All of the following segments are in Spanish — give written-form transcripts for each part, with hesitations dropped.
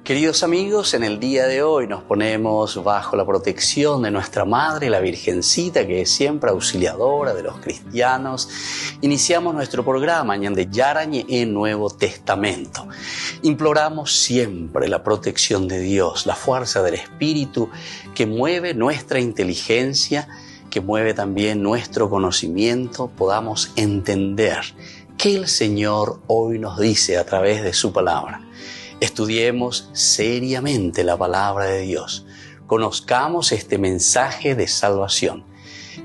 Queridos amigos, en el día de hoy nos ponemos bajo la protección de nuestra Madre, la Virgencita, que es siempre auxiliadora de los cristianos. Iniciamos nuestro programa Ñande Yarañe en Nuevo Testamento. Imploramos siempre la protección de Dios, la fuerza del Espíritu que mueve nuestra inteligencia, que mueve también nuestro conocimiento, podamos entender qué el Señor hoy nos dice a través de su palabra. Estudiemos seriamente la palabra de Dios. Conozcamos este mensaje de salvación.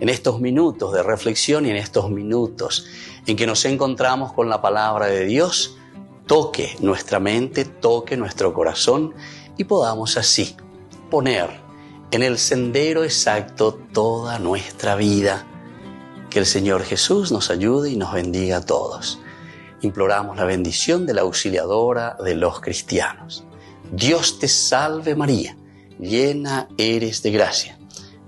En estos minutos de reflexión y en estos minutos en que nos encontramos con la palabra de Dios, toque nuestra mente, toque nuestro corazón y podamos así poner en el sendero exacto toda nuestra vida. Que el Señor Jesús nos ayude y nos bendiga a todos. Imploramos la bendición de la auxiliadora de los cristianos. Dios te salve María, llena eres de gracia.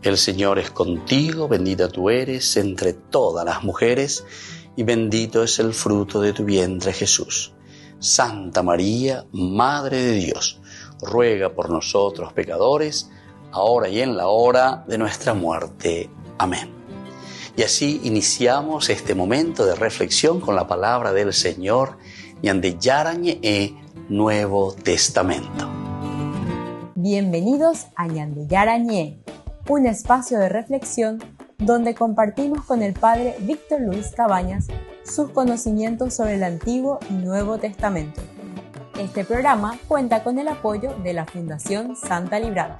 El Señor es contigo, bendita tú eres entre todas las mujeres y bendito es el fruto de tu vientre Jesús. Santa María, Madre de Dios, ruega por nosotros pecadores, ahora y en la hora de nuestra muerte. Amén. Y así iniciamos este momento de reflexión con la palabra del Señor, Ñande Yarañe Nuevo Testamento. Bienvenidos a Ñande Yarañe, un espacio de reflexión donde compartimos con el Padre Víctor Luis Cabañas sus conocimientos sobre el Antiguo y Nuevo Testamento. Este programa cuenta con el apoyo de la Fundación Santa Librada.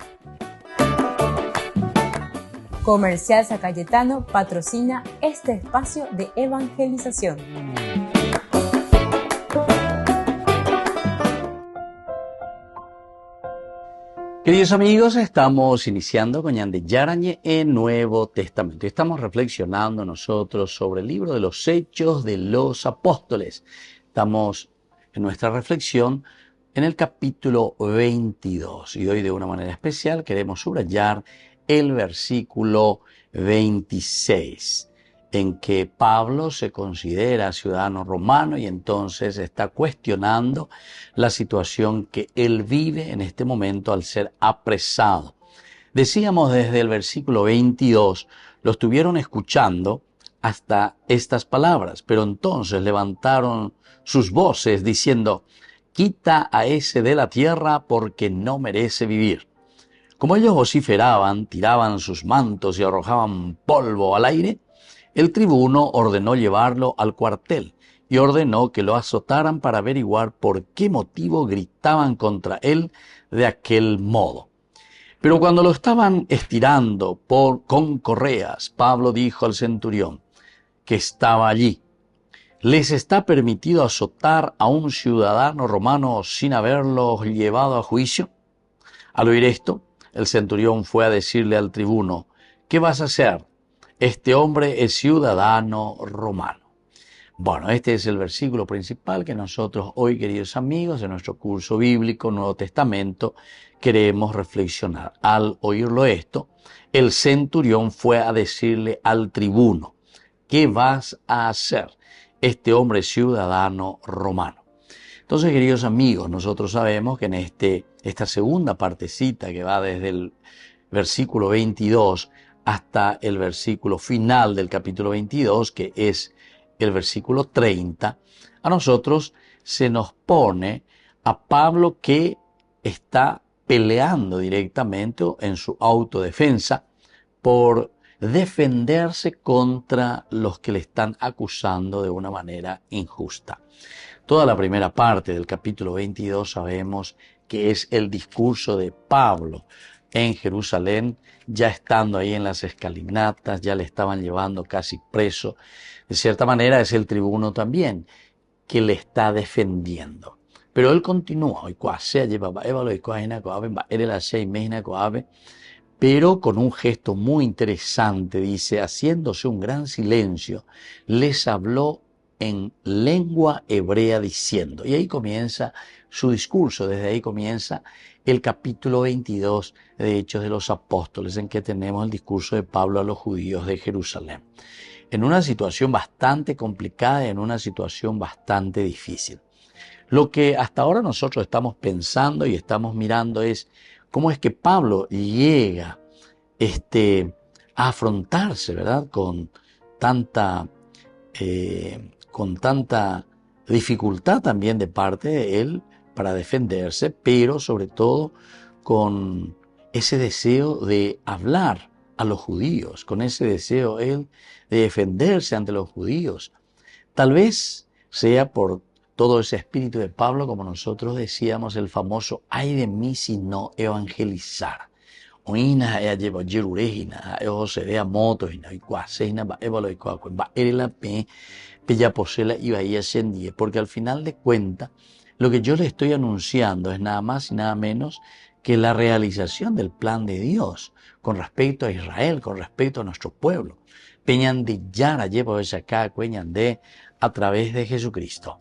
Comercial San Cayetano patrocina este espacio de evangelización. Queridos amigos, estamos iniciando con Ñande Yarañe en Nuevo Testamento. Estamos reflexionando nosotros sobre el libro de los Hechos de los Apóstoles. Estamos en nuestra reflexión en el capítulo 22 y hoy de una manera especial queremos subrayar el versículo 26, en que Pablo se considera ciudadano romano y entonces está cuestionando la situación que él vive en este momento al ser apresado. Decíamos desde el versículo 22, lo estuvieron escuchando hasta estas palabras, pero entonces levantaron sus voces diciendo: «Quita a ese de la tierra porque no merece vivir». Como ellos vociferaban, tiraban sus mantos y arrojaban polvo al aire, el tribuno ordenó llevarlo al cuartel y ordenó que lo azotaran para averiguar por qué motivo gritaban contra él de aquel modo. Pero cuando lo estaban estirando con correas, Pablo dijo al centurión que estaba allí: «¿Les está permitido azotar a un ciudadano romano sin haberlo llevado a juicio?». Al oír esto, el centurión fue a decirle al tribuno: «¿Qué vas a hacer? Este hombre es ciudadano romano». Bueno, este es el versículo principal que nosotros hoy, queridos amigos, en nuestro curso bíblico Nuevo Testamento, queremos reflexionar. Al oírlo esto, el centurión fue a decirle al tribuno: «¿Qué vas a hacer? Este hombre es ciudadano romano». Entonces, queridos amigos, nosotros sabemos que en esta segunda partecita que va desde el versículo 22 hasta el versículo final del capítulo 22, que es el versículo 30, a nosotros se nos pone a Pablo que está peleando directamente en su autodefensa por defenderse contra los que le están acusando de una manera injusta. Toda la primera parte del capítulo 22 sabemos que es el discurso de Pablo en Jerusalén, ya estando ahí en las escalinatas, ya le estaban llevando casi preso. De cierta manera es el tribuno también que le está defendiendo. Pero él continúa, pero con un gesto muy interesante, dice: haciéndose un gran silencio, les habló en lengua hebrea diciendo. Y ahí comienza su discurso, desde ahí comienza el capítulo 22 de Hechos de los Apóstoles, en que tenemos el discurso de Pablo a los judíos de Jerusalén. En una situación bastante complicada y en una situación bastante difícil. Lo que hasta ahora nosotros estamos pensando y estamos mirando es cómo es que Pablo llega a afrontarse, ¿verdad? Con tanta dificultad también de parte de él para defenderse, pero sobre todo con ese deseo de hablar a los judíos, con ese deseo él de defenderse ante los judíos. Tal vez sea por todo ese espíritu de Pablo, como nosotros decíamos, el famoso "ay de mí si no evangelizar". Oína lleva yerurejina, se vea motos y no hay cuaseina, va evalo y cuacuen, va la pe, pella posela y va y ascendie, porque al final de cuentas, lo que yo le estoy anunciando es nada más y nada menos que la realización del plan de Dios con respecto a Israel, con respecto a nuestro pueblo. Peñan de Yara lleva esa acá, cueñan de a través de Jesucristo.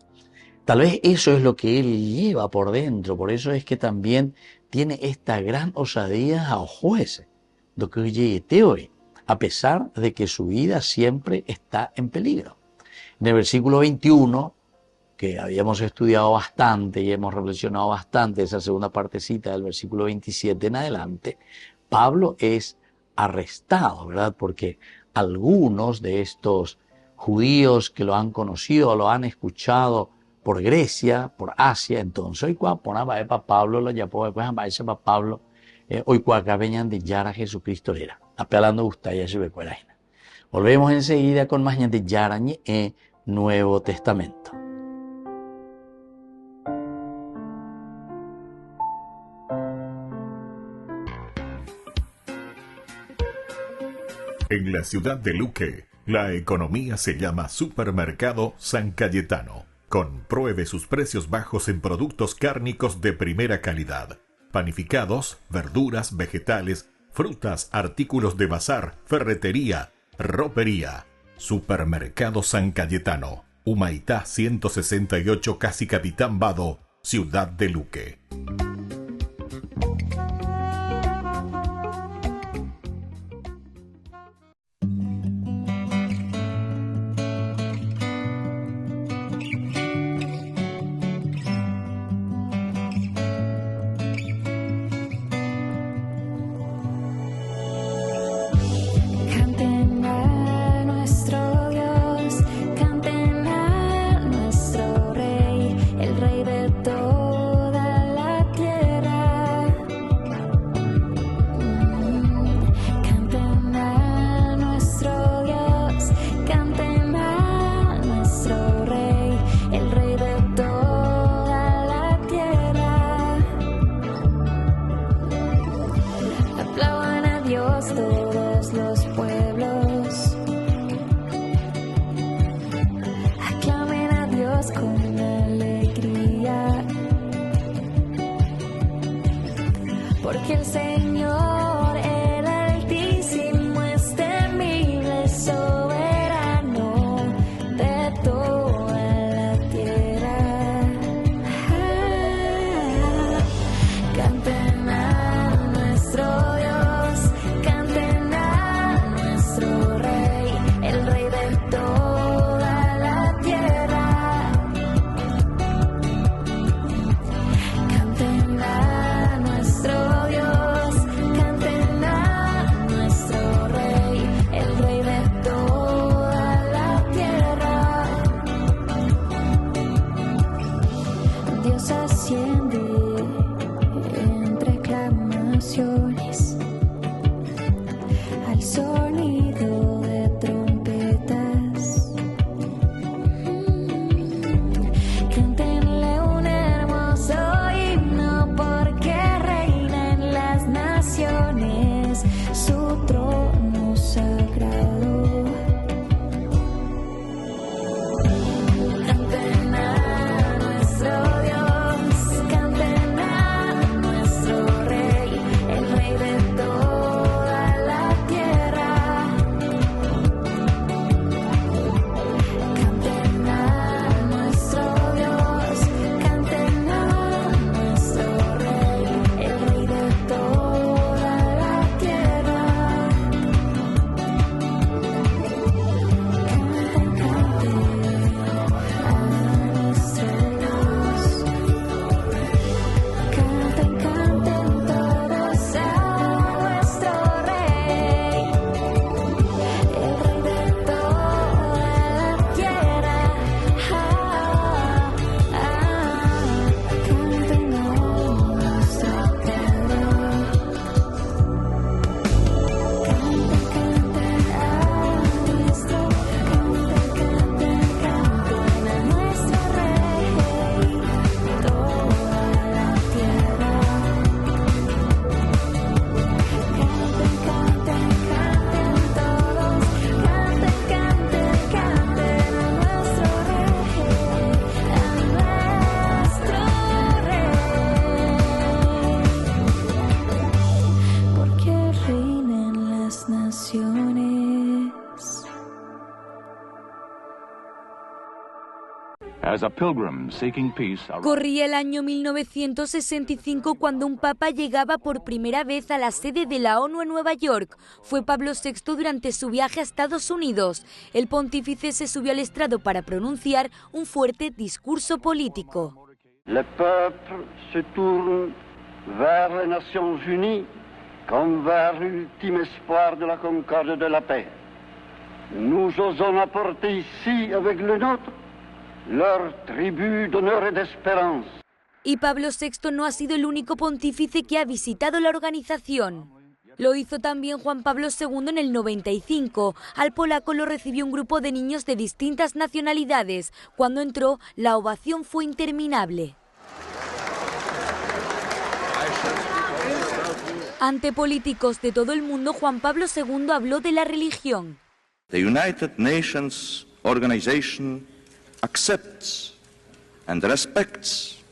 Tal vez eso es lo que él lleva por dentro, por eso es que también tiene esta gran osadía a jueces, lo que llegue hoy, a pesar de que su vida siempre está en peligro. En el versículo 21, que habíamos estudiado bastante y hemos reflexionado bastante, esa segunda partecita del versículo 27 en adelante, Pablo es arrestado, ¿verdad? Porque algunos de estos judíos que lo han conocido o lo han escuchado por Grecia, por Asia, entonces hoy cuando para Pablo lo llamó, después para Pablo, hoy cuando venían de Yara Jesucristo era, apelando usted ya se ve cuál. Volvemos enseguida con más de Yara en Nuevo Testamento. En la ciudad de Luque, la economía se llama Supermercado San Cayetano. Compruebe sus precios bajos en productos cárnicos de primera calidad. Panificados, verduras, vegetales, frutas, artículos de bazar, ferretería, ropería. Supermercado San Cayetano. Humaitá 168, Casi Capitán Vado, Ciudad de Luque. Porque el Señor, el Altísimo, es temible, soberano de toda la tierra. Canten a nuestro Dios, canten a nuestro Rey, el Rey de toda la tierra. Canten a nuestro Dios, as a pilgrim seeking peace. Corría el año 1965 cuando un papa llegaba por primera vez a la sede de la ONU en Nueva York. Fue Pablo VI durante su viaje a Estados Unidos. El pontífice se subió al estrado para pronunciar un fuerte discurso político. Le peuple se tourne vers les Nations Unies comme vers l'ultime espoir de la concorde de la paix. Nous osons apporter ici avec le nôtre leur tribut d'honneur et d'espérance. Y Pablo VI no ha sido el único pontífice que ha visitado la organización. Lo hizo también Juan Pablo II en el 95. Al polaco lo recibió un grupo de niños de distintas nacionalidades. Cuando entró, la ovación fue interminable. Ante políticos de todo el mundo, Juan Pablo II habló de la religión. The United Nations Organization accepts and respects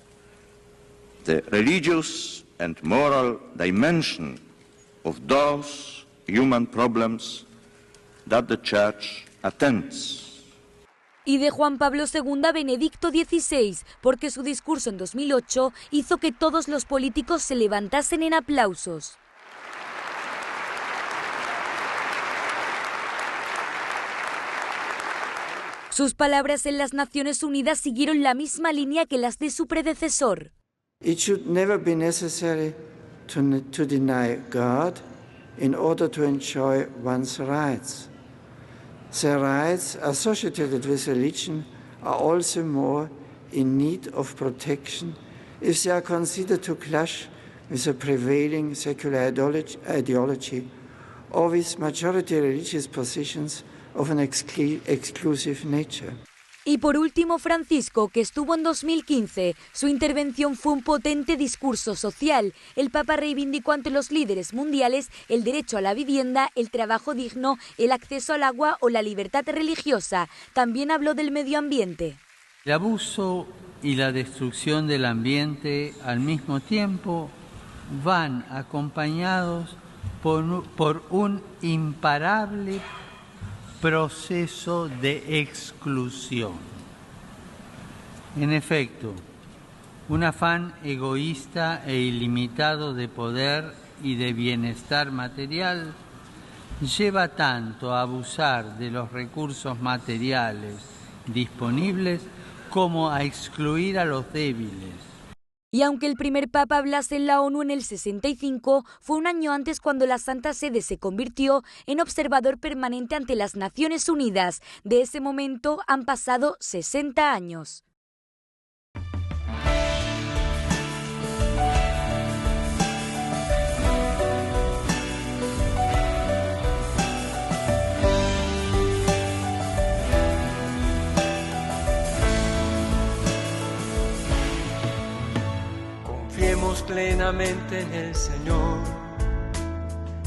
the religious and moral dimension of those human problems that the Church attends. Y de Juan Pablo II a Benedicto XVI, porque su discurso en 2008 hizo que todos los políticos se levantasen en aplausos. Sus palabras en las Naciones Unidas siguieron la misma línea que las de su predecesor. It should never be necessary to deny God in order to enjoy one's rights. The rights associated with religion are also more in need of protection if they are considered to clash with the prevailing secular ideology or with majority religious positions of an exclusive nature. Y por último, Francisco, que estuvo en 2015. Su intervención fue un potente discurso social. El Papa reivindicó ante los líderes mundiales el derecho a la vivienda, el trabajo digno, el acceso al agua o la libertad religiosa. También habló del medio ambiente. El abuso y la destrucción del ambiente al mismo tiempo van acompañados por un imparable proceso de exclusión. En efecto, un afán egoísta e ilimitado de poder y de bienestar material lleva tanto a abusar de los recursos materiales disponibles como a excluir a los débiles. Y aunque el primer papa hablase en la ONU en el 65, fue un año antes cuando la Santa Sede se convirtió en observador permanente ante las Naciones Unidas. De ese momento han pasado 60 años. Confiemos plenamente en el Señor,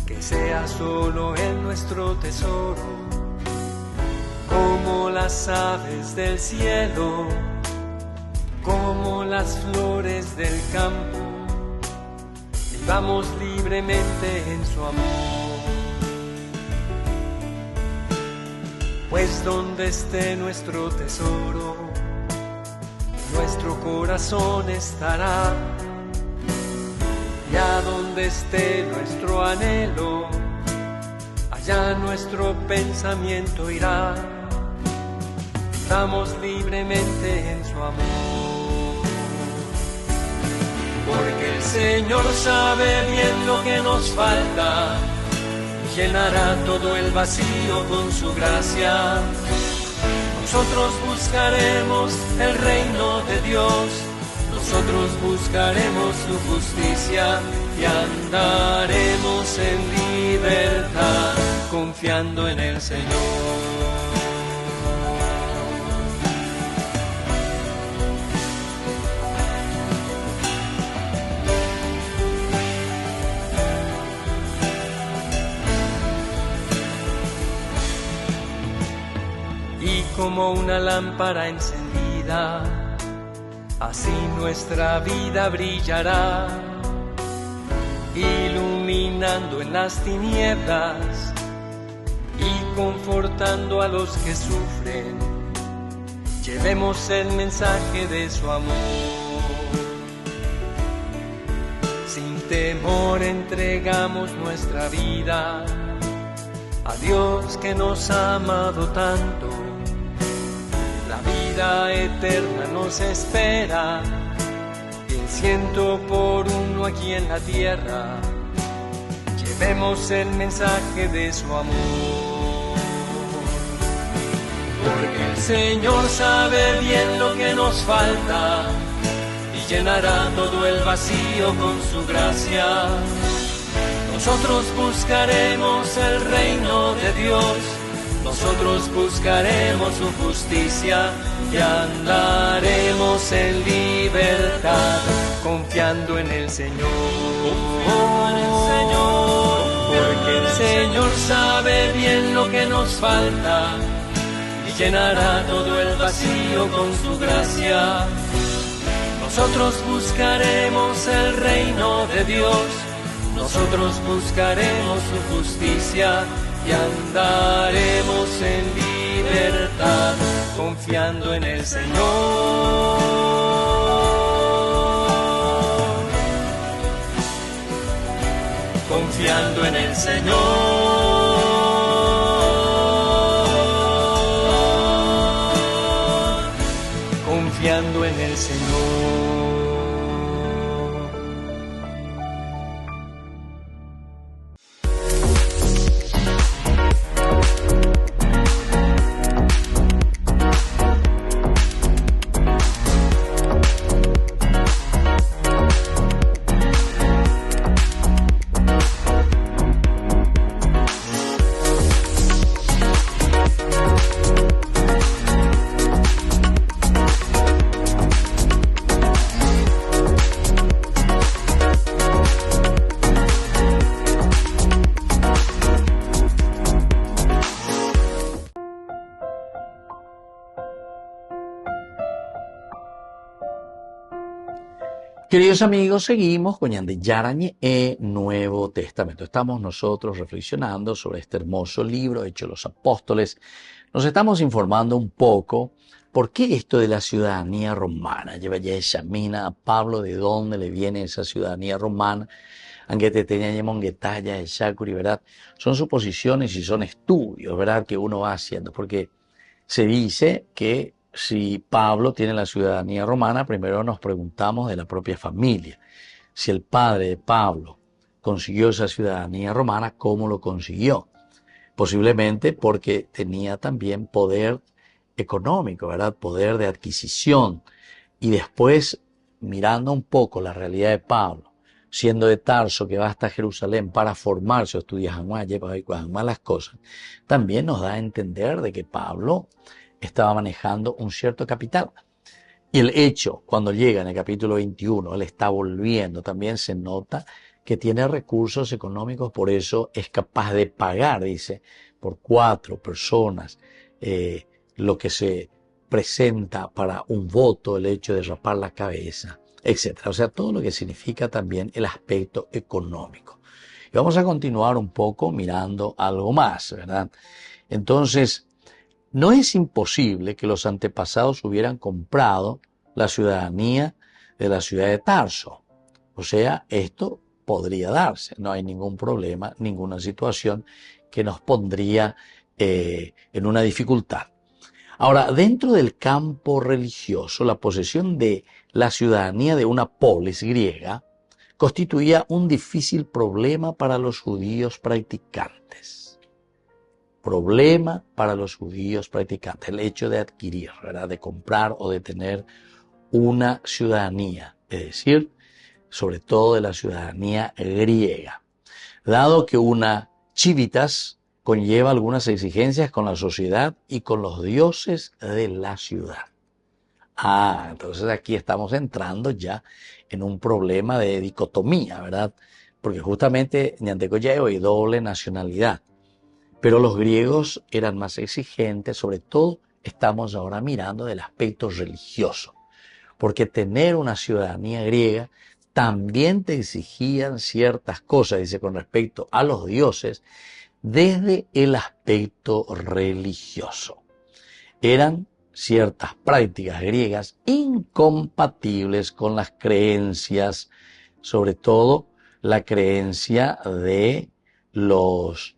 que sea solo Él nuestro tesoro, como las aves del cielo, como las flores del campo, vivamos libremente en su amor. Pues donde esté nuestro tesoro, nuestro corazón estará. Allá donde esté nuestro anhelo, allá nuestro pensamiento irá. Vamos libremente en su amor. Porque el Señor sabe bien lo que nos falta, llenará todo el vacío con su gracia. Nosotros buscaremos el reino de Dios, nosotros buscaremos su justicia y andaremos en libertad, confiando en el Señor. Y como una lámpara encendida, así nuestra vida brillará, iluminando en las tinieblas y confortando a los que sufren, Llevemos el mensaje de su amor. Sin temor entregamos nuestra vida a Dios que nos ha amado tanto. La vida eterna nos espera y el 100 aquí en la tierra. Llevemos el mensaje de su amor. Porque el Señor sabe bien lo que nos falta y llenará todo el vacío con su gracia. Nosotros buscaremos el reino de Dios, nosotros buscaremos su justicia y andaremos en libertad, confiando en el Señor. Porque el Señor sabe bien lo que nos falta y llenará todo el vacío con su gracia. Nosotros buscaremos el reino de Dios, nosotros buscaremos su justicia y andaremos en libertad, confiando en el Señor. Confiando en el Señor. Confiando en el Señor. Queridos amigos, seguimos con Ñande Yarañe e Nuevo Testamento. Estamos nosotros reflexionando sobre este hermoso libro, Hechos de los Apóstoles. Nos estamos informando un poco por qué esto de la ciudadanía romana. Lleva ya examina a Pablo de dónde le viene esa ciudadanía romana. Aunque te tenía monguetalla de Shakuri, ¿verdad? Son suposiciones y son estudios, ¿verdad? Que uno va haciendo, porque se dice que si Pablo tiene la ciudadanía romana, primero nos preguntamos de la propia familia. Si el padre de Pablo consiguió esa ciudadanía romana, ¿cómo lo consiguió? Posiblemente porque tenía también poder económico, ¿verdad? Poder de adquisición. Y después, mirando un poco la realidad de Pablo, siendo de Tarso que va hasta Jerusalén para formarse o estudiar más las cosas, también nos da a entender de que Pablo estaba manejando un cierto capital. Y el hecho, cuando llega en el capítulo 21, él está volviendo, también se nota que tiene recursos económicos, por eso es capaz de pagar, dice, por 4 personas, lo que se presenta para un voto, el hecho de rapar la cabeza, etc. O sea, todo lo que significa también el aspecto económico. Y vamos a continuar un poco mirando algo más, ¿verdad? Entonces, no es imposible que los antepasados hubieran comprado la ciudadanía de la ciudad de Tarso. O sea, esto podría darse. No hay ningún problema, ninguna situación que nos pondría en una dificultad. Ahora, dentro del campo religioso, la posesión de la ciudadanía de una polis griega constituía un difícil problema para los judíos practicantes. Problema para los judíos practicantes, el hecho de adquirir, ¿verdad? De comprar o de tener una ciudadanía, es decir, sobre todo de la ciudadanía griega. Dado que una civitas conlleva algunas exigencias con la sociedad y con los dioses de la ciudad. Entonces aquí estamos entrando ya en un problema de dicotomía, ¿verdad? Porque justamente Ñantecoyeo hay doble nacionalidad. Pero los griegos eran más exigentes, sobre todo estamos ahora mirando del aspecto religioso, porque tener una ciudadanía griega también te exigían ciertas cosas, dice, con respecto a los dioses, desde el aspecto religioso. Eran ciertas prácticas griegas incompatibles con las creencias, sobre todo la creencia de los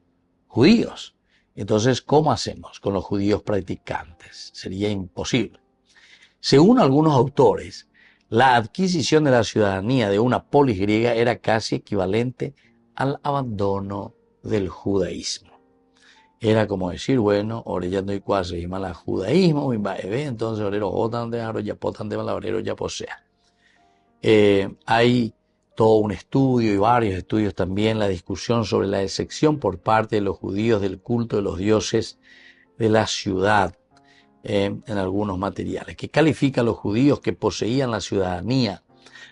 judíos. Entonces, ¿cómo hacemos con los judíos practicantes? Sería imposible. Según algunos autores, la adquisición de la ciudadanía de una polis griega era casi equivalente al abandono del judaísmo. Era como decir, bueno, ahora ya no hay cuasi y mala judaísmo, entonces ahora otan de aro ya potan de malabrero ya posea. Hay todo un estudio y varios estudios también, la discusión sobre la excepción por parte de los judíos del culto de los dioses de la ciudad en algunos materiales, que califica a los judíos que poseían la ciudadanía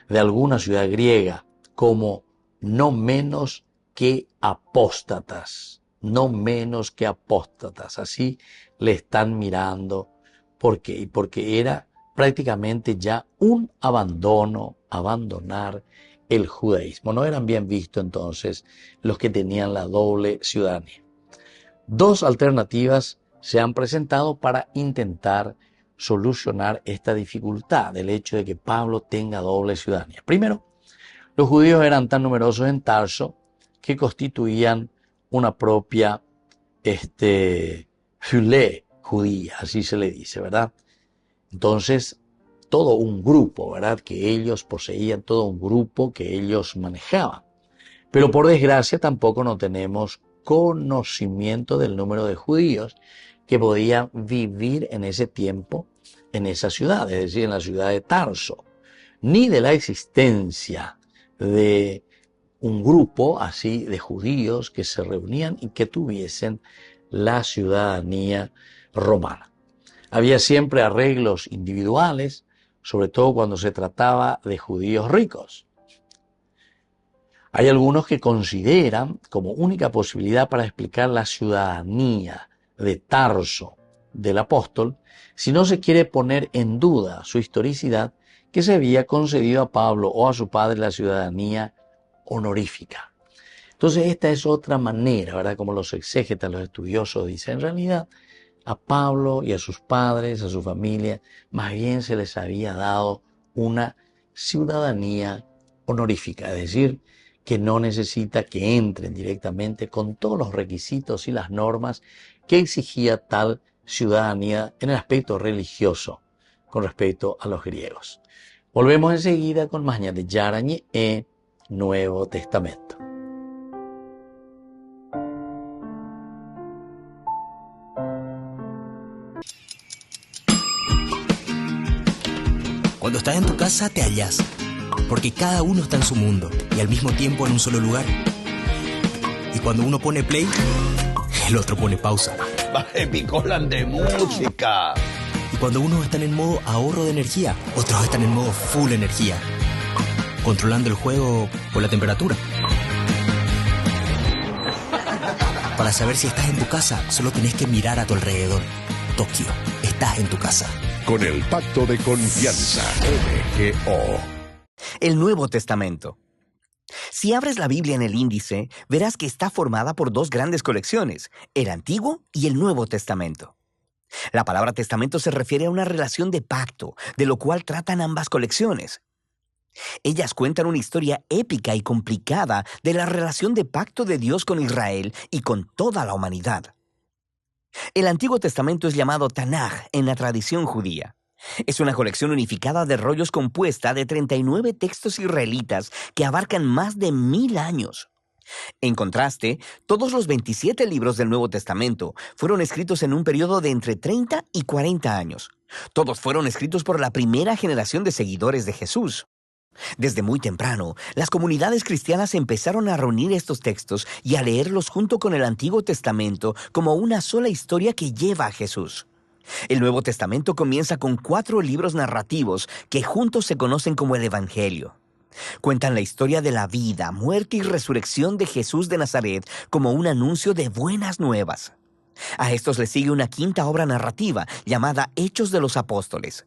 de alguna ciudad griega como no menos que apóstatas, no menos que apóstatas. Así le están mirando. ¿Por qué? Porque era prácticamente ya un abandonar el judaísmo. No eran bien vistos entonces los que tenían la doble ciudadanía. Dos alternativas se han presentado para intentar solucionar esta dificultad del hecho de que Pablo tenga doble ciudadanía. Primero, los judíos eran tan numerosos en Tarso que constituían una propia filé judía, así se le dice, ¿verdad? Entonces, todo un grupo, ¿verdad? Que ellos poseían, todo un grupo que ellos manejaban. Pero por desgracia tampoco no tenemos conocimiento del número de judíos que podían vivir en ese tiempo en esa ciudad, es decir, en la ciudad de Tarso, ni de la existencia de un grupo así de judíos que se reunían y que tuviesen la ciudadanía romana. Había siempre arreglos individuales, sobre todo cuando se trataba de judíos ricos. Hay algunos que consideran como única posibilidad para explicar la ciudadanía de Tarso del apóstol, si no se quiere poner en duda su historicidad, que se había concedido a Pablo o a su padre la ciudadanía honorífica. Entonces esta es otra manera, ¿verdad? Como los exégetas, los estudiosos dicen, en realidad a Pablo y a sus padres, a su familia, más bien se les había dado una ciudadanía honorífica, es decir, que no necesita que entren directamente con todos los requisitos y las normas que exigía tal ciudadanía en el aspecto religioso con respecto a los griegos. Volvemos enseguida con más de Yarañe en Nuevo Testamento. Cuando estás en tu casa te hallas, porque cada uno está en su mundo y al mismo tiempo en un solo lugar. Y cuando uno pone play, el otro pone pausa. Baje picolan de música. Y cuando unos están en modo ahorro de energía, otros están en modo full energía, controlando el juego por la temperatura. Para saber si estás en tu casa, solo tenés que mirar a tu alrededor. Tokio, estás en tu casa. Con el Pacto de Confianza, MGO. El Nuevo Testamento. Si abres la Biblia en el índice, verás que está formada por dos grandes colecciones, el Antiguo y el Nuevo Testamento. La palabra testamento se refiere a una relación de pacto, de lo cual tratan ambas colecciones. Ellas cuentan una historia épica y complicada de la relación de pacto de Dios con Israel y con toda la humanidad. El Antiguo Testamento es llamado Tanaj en la tradición judía. Es una colección unificada de rollos compuesta de 39 textos israelitas que abarcan más de 1000 años. En contraste, todos los 27 libros del Nuevo Testamento fueron escritos en un periodo de entre 30 y 40 años. Todos fueron escritos por la primera generación de seguidores de Jesús. Desde muy temprano, las comunidades cristianas empezaron a reunir estos textos y a leerlos junto con el Antiguo Testamento como una sola historia que lleva a Jesús. El Nuevo Testamento comienza con 4 libros narrativos que juntos se conocen como el Evangelio. Cuentan la historia de la vida, muerte y resurrección de Jesús de Nazaret como un anuncio de buenas nuevas. A estos le sigue una quinta obra narrativa llamada Hechos de los Apóstoles.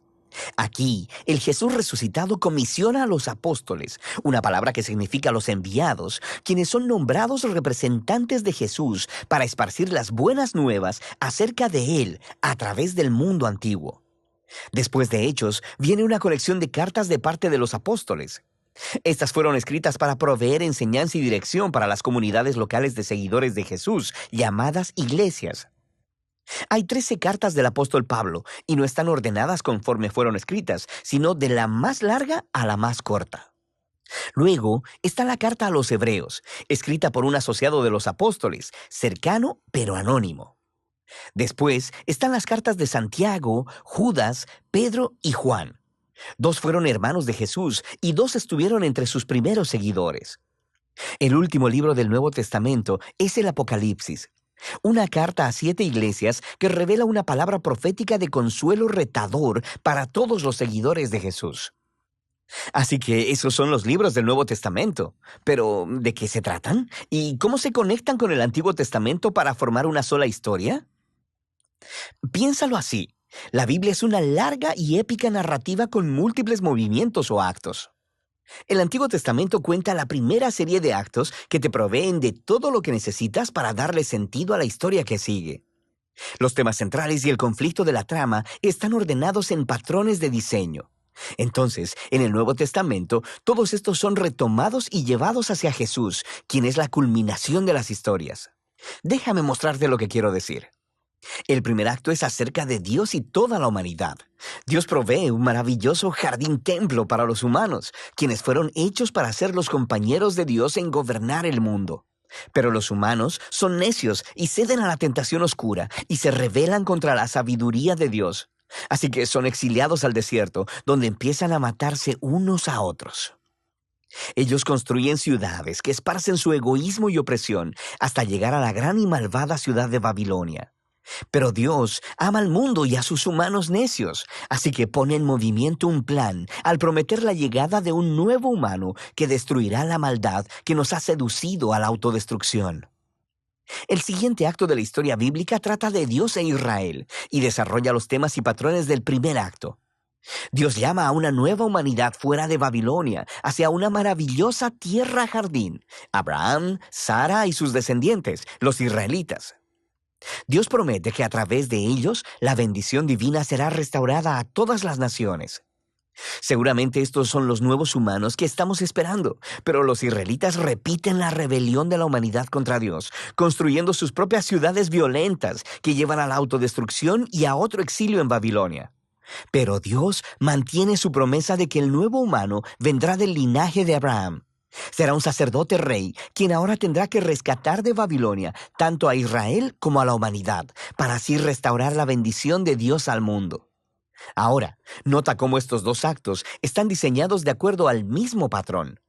Aquí, el Jesús resucitado comisiona a los apóstoles, una palabra que significa los enviados, quienes son nombrados representantes de Jesús para esparcir las buenas nuevas acerca de Él a través del mundo antiguo. Después de Hechos, viene una colección de cartas de parte de los apóstoles. Estas fueron escritas para proveer enseñanza y dirección para las comunidades locales de seguidores de Jesús, llamadas iglesias. Hay 13 cartas del apóstol Pablo, y no están ordenadas conforme fueron escritas, sino de la más larga a la más corta. Luego está la carta a los hebreos, escrita por un asociado de los apóstoles, cercano pero anónimo. Después están las cartas de Santiago, Judas, Pedro y Juan. 2 fueron hermanos de Jesús y 2 estuvieron entre sus primeros seguidores. El último libro del Nuevo Testamento es el Apocalipsis, una carta a 7 iglesias que revela una palabra profética de consuelo retador para todos los seguidores de Jesús. Así que esos son los libros del Nuevo Testamento. Pero, ¿de qué se tratan? ¿Y cómo se conectan con el Antiguo Testamento para formar una sola historia? Piénsalo así. La Biblia es una larga y épica narrativa con múltiples movimientos o actos. El Antiguo Testamento cuenta la primera serie de actos que te proveen de todo lo que necesitas para darle sentido a la historia que sigue. Los temas centrales y el conflicto de la trama están ordenados en patrones de diseño. Entonces, en el Nuevo Testamento, todos estos son retomados y llevados hacia Jesús, quien es la culminación de las historias. Déjame mostrarte lo que quiero decir. El primer acto es acerca de Dios y toda la humanidad. Dios provee un maravilloso jardín-templo para los humanos, quienes fueron hechos para ser los compañeros de Dios en gobernar el mundo. Pero los humanos son necios y ceden a la tentación oscura y se rebelan contra la sabiduría de Dios. Así que son exiliados al desierto, donde empiezan a matarse unos a otros. Ellos construyen ciudades que esparcen su egoísmo y opresión hasta llegar a la gran y malvada ciudad de Babilonia. Pero Dios ama al mundo y a sus humanos necios, así que pone en movimiento un plan al prometer la llegada de un nuevo humano que destruirá la maldad que nos ha seducido a la autodestrucción. El siguiente acto de la historia bíblica trata de Dios e Israel y desarrolla los temas y patrones del primer acto. Dios llama a una nueva humanidad fuera de Babilonia, hacia una maravillosa tierra jardín, Abraham, Sara y sus descendientes, los israelitas. Dios promete que a través de ellos la bendición divina será restaurada a todas las naciones. Seguramente estos son los nuevos humanos que estamos esperando, pero los israelitas repiten la rebelión de la humanidad contra Dios, construyendo sus propias ciudades violentas que llevan a la autodestrucción y a otro exilio en Babilonia. Pero Dios mantiene su promesa de que el nuevo humano vendrá del linaje de Abraham. Será un sacerdote rey, quien ahora tendrá que rescatar de Babilonia tanto a Israel como a la humanidad, para así restaurar la bendición de Dios al mundo. Ahora, nota cómo estos 2 actos están diseñados de acuerdo al mismo patrón.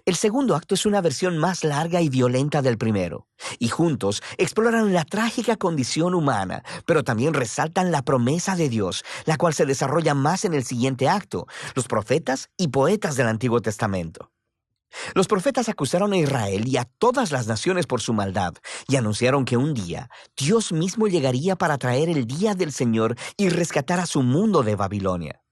El segundo acto es una versión más larga y violenta del primero, y juntos exploran la trágica condición humana, pero también resaltan la promesa de Dios, la cual se desarrolla más en el siguiente acto, los profetas y poetas del Antiguo Testamento. Los profetas acusaron a Israel y a todas las naciones por su maldad y anunciaron que un día Dios mismo llegaría para traer el día del Señor y rescatar a su mundo de Babilonia.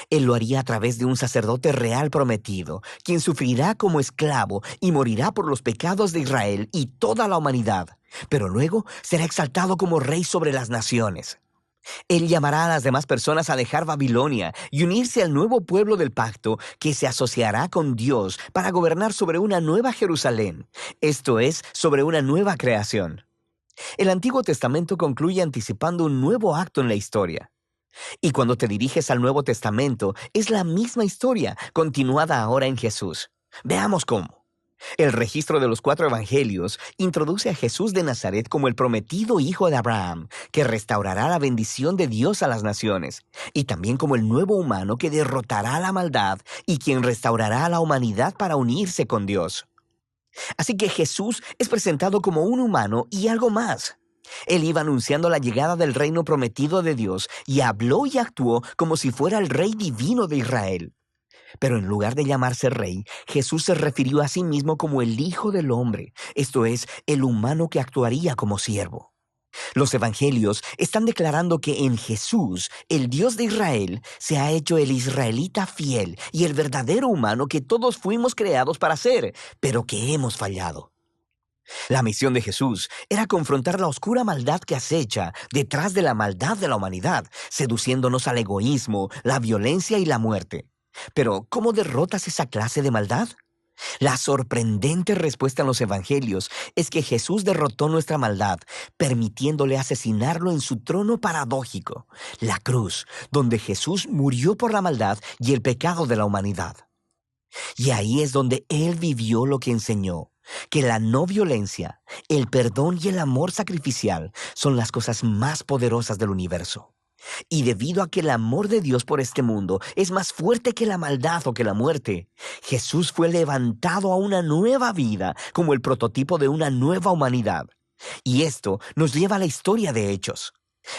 Él lo haría a través de un sacerdote real prometido, quien sufrirá como esclavo y morirá por los pecados de Israel y toda la humanidad, pero luego será exaltado como rey sobre las naciones. Él llamará a las demás personas a dejar Babilonia y unirse al nuevo pueblo del pacto que se asociará con Dios para gobernar sobre una nueva Jerusalén, esto es, sobre una nueva creación. El Antiguo Testamento concluye anticipando un nuevo acto en la historia. Y cuando te diriges al Nuevo Testamento, es la misma historia, continuada ahora en Jesús. Veamos cómo. El registro de los 4 evangelios introduce a Jesús de Nazaret como el prometido hijo de Abraham, que restaurará la bendición de Dios a las naciones, y también como el nuevo humano que derrotará la maldad y quien restaurará a la humanidad para unirse con Dios. Así que Jesús es presentado como un humano y algo más. Él iba anunciando la llegada del reino prometido de Dios y habló y actuó como si fuera el rey divino de Israel. Pero en lugar de llamarse rey, Jesús se refirió a sí mismo como el Hijo del Hombre, esto es, el humano que actuaría como siervo. Los evangelios están declarando que en Jesús, el Dios de Israel, se ha hecho el israelita fiel y el verdadero humano que todos fuimos creados para ser, pero que hemos fallado. La misión de Jesús era confrontar la oscura maldad que acecha detrás de la maldad de la humanidad, seduciéndonos al egoísmo, la violencia y la muerte. Pero, ¿cómo derrotas esa clase de maldad? La sorprendente respuesta en los evangelios es que Jesús derrotó nuestra maldad, permitiéndole asesinarlo en su trono paradójico, la cruz, donde Jesús murió por la maldad y el pecado de la humanidad. Y ahí es donde Él vivió lo que enseñó, que la no violencia, el perdón y el amor sacrificial son las cosas más poderosas del universo. Y debido a que el amor de Dios por este mundo es más fuerte que la maldad o que la muerte, Jesús fue levantado a una nueva vida como el prototipo de una nueva humanidad. Y esto nos lleva a la historia de Hechos.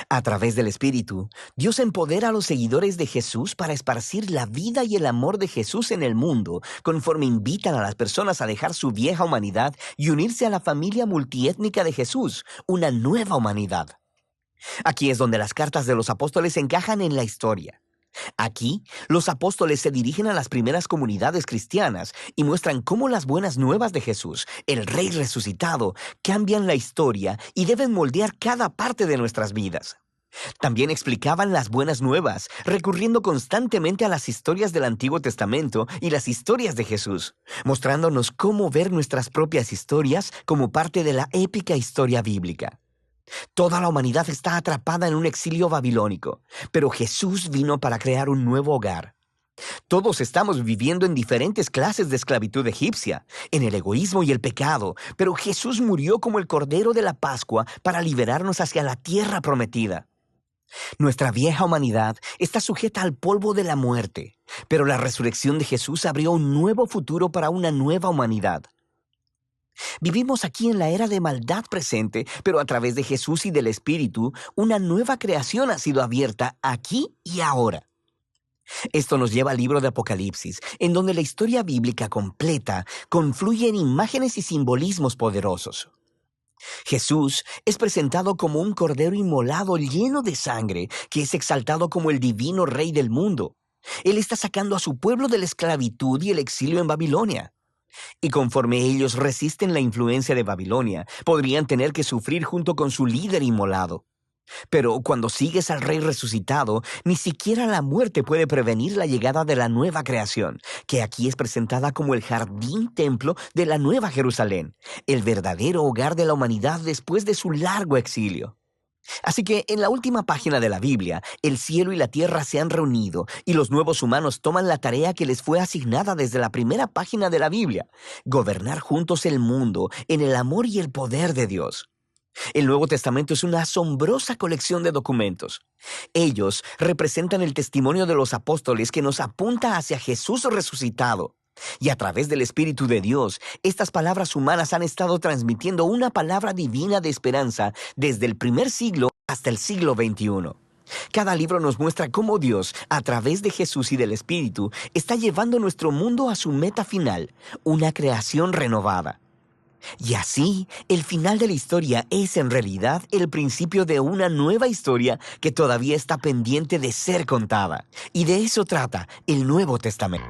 A través del Espíritu, Dios empodera a los seguidores de Jesús para esparcir la vida y el amor de Jesús en el mundo, conforme invitan a las personas a dejar su vieja humanidad y unirse a la familia multiétnica de Jesús, una nueva humanidad. Aquí es donde las cartas de los apóstoles encajan en la historia. Aquí, los apóstoles se dirigen a las primeras comunidades cristianas y muestran cómo las buenas nuevas de Jesús, el Rey resucitado, cambian la historia y deben moldear cada parte de nuestras vidas. También explicaban las buenas nuevas, recurriendo constantemente a las historias del Antiguo Testamento y las historias de Jesús, mostrándonos cómo ver nuestras propias historias como parte de la épica historia bíblica. Toda la humanidad está atrapada en un exilio babilónico, pero Jesús vino para crear un nuevo hogar. Todos estamos viviendo en diferentes clases de esclavitud egipcia, en el egoísmo y el pecado, pero Jesús murió como el Cordero de la Pascua para liberarnos hacia la tierra prometida. Nuestra vieja humanidad está sujeta al polvo de la muerte, pero la resurrección de Jesús abrió un nuevo futuro para una nueva humanidad. Vivimos aquí en la era de maldad presente, pero a través de Jesús y del Espíritu, una nueva creación ha sido abierta aquí y ahora. Esto nos lleva al libro de Apocalipsis, en donde la historia bíblica completa confluye en imágenes y simbolismos poderosos. Jesús es presentado como un cordero inmolado lleno de sangre, que es exaltado como el divino Rey del mundo. Él está sacando a su pueblo de la esclavitud y el exilio en Babilonia. Y conforme ellos resisten la influencia de Babilonia, podrían tener que sufrir junto con su líder inmolado. Pero cuando sigues al Rey resucitado, ni siquiera la muerte puede prevenir la llegada de la nueva creación, que aquí es presentada como el jardín templo de la Nueva Jerusalén, el verdadero hogar de la humanidad después de su largo exilio. Así que en la última página de la Biblia, el cielo y la tierra se han reunido y los nuevos humanos toman la tarea que les fue asignada desde la primera página de la Biblia: gobernar juntos el mundo en el amor y el poder de Dios. El Nuevo Testamento es una asombrosa colección de documentos. Ellos representan el testimonio de los apóstoles que nos apunta hacia Jesús resucitado. Y a través del Espíritu de Dios, estas palabras humanas han estado transmitiendo una palabra divina de esperanza desde el primer siglo hasta el siglo XXI. Cada libro nos muestra cómo Dios, a través de Jesús y del Espíritu, está llevando nuestro mundo a su meta final, una creación renovada. Y así, el final de la historia es en realidad el principio de una nueva historia que todavía está pendiente de ser contada. Y de eso trata el Nuevo Testamento.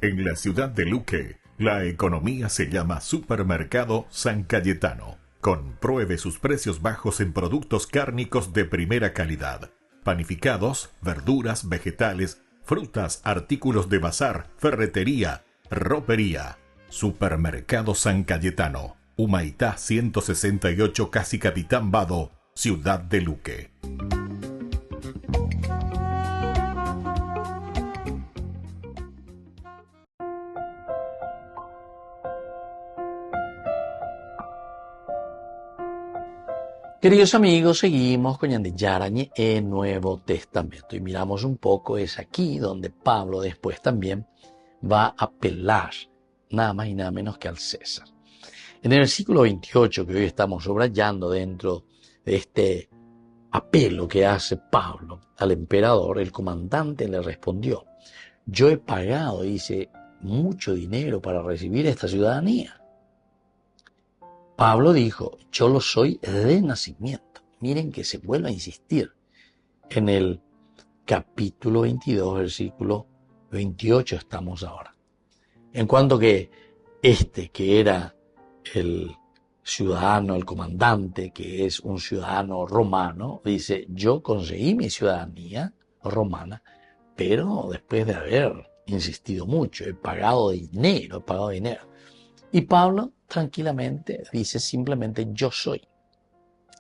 En la ciudad de Luque, la economía se llama Supermercado San Cayetano. Compruebe sus precios bajos en productos cárnicos de primera calidad. Panificados, verduras, vegetales, frutas, artículos de bazar, ferretería, ropería. Supermercado San Cayetano. Humaitá 168, Casi Capitán Vado, ciudad de Luque. Queridos amigos, seguimos con Ñande Yarañe en Nuevo Testamento y miramos un poco, es aquí donde Pablo después también va a apelar nada más y nada menos que al César. En el versículo 28 que hoy estamos subrayando dentro de este apelo que hace Pablo al emperador, el comandante le respondió: yo he pagado, dice, mucho dinero para recibir esta ciudadanía. Pablo dijo: yo lo soy de nacimiento. Miren que se vuelve a insistir en el capítulo 22, versículo 28 estamos ahora. En cuanto que que era el ciudadano, el comandante, que es un ciudadano romano, dice, yo conseguí mi ciudadanía romana, pero después de haber insistido mucho, he pagado dinero. Y Pablo tranquilamente dice simplemente, yo soy.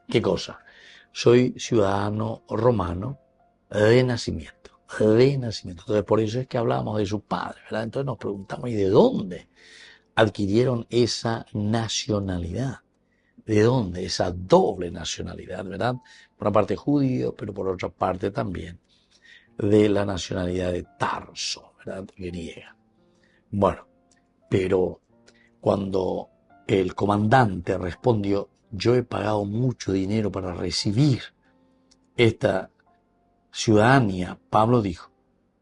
¿Qué cosa? Soy ciudadano romano de nacimiento. Entonces, por eso es que hablamos de su padre, ¿verdad? Entonces nos preguntamos, ¿y de dónde adquirieron esa nacionalidad? ¿De dónde esa doble nacionalidad, verdad? Por una parte judío, pero por otra parte también de la nacionalidad de Tarso, ¿verdad? Griega. Bueno, pero cuando el comandante respondió, yo he pagado mucho dinero para recibir esta ciudadanía, Pablo dijo,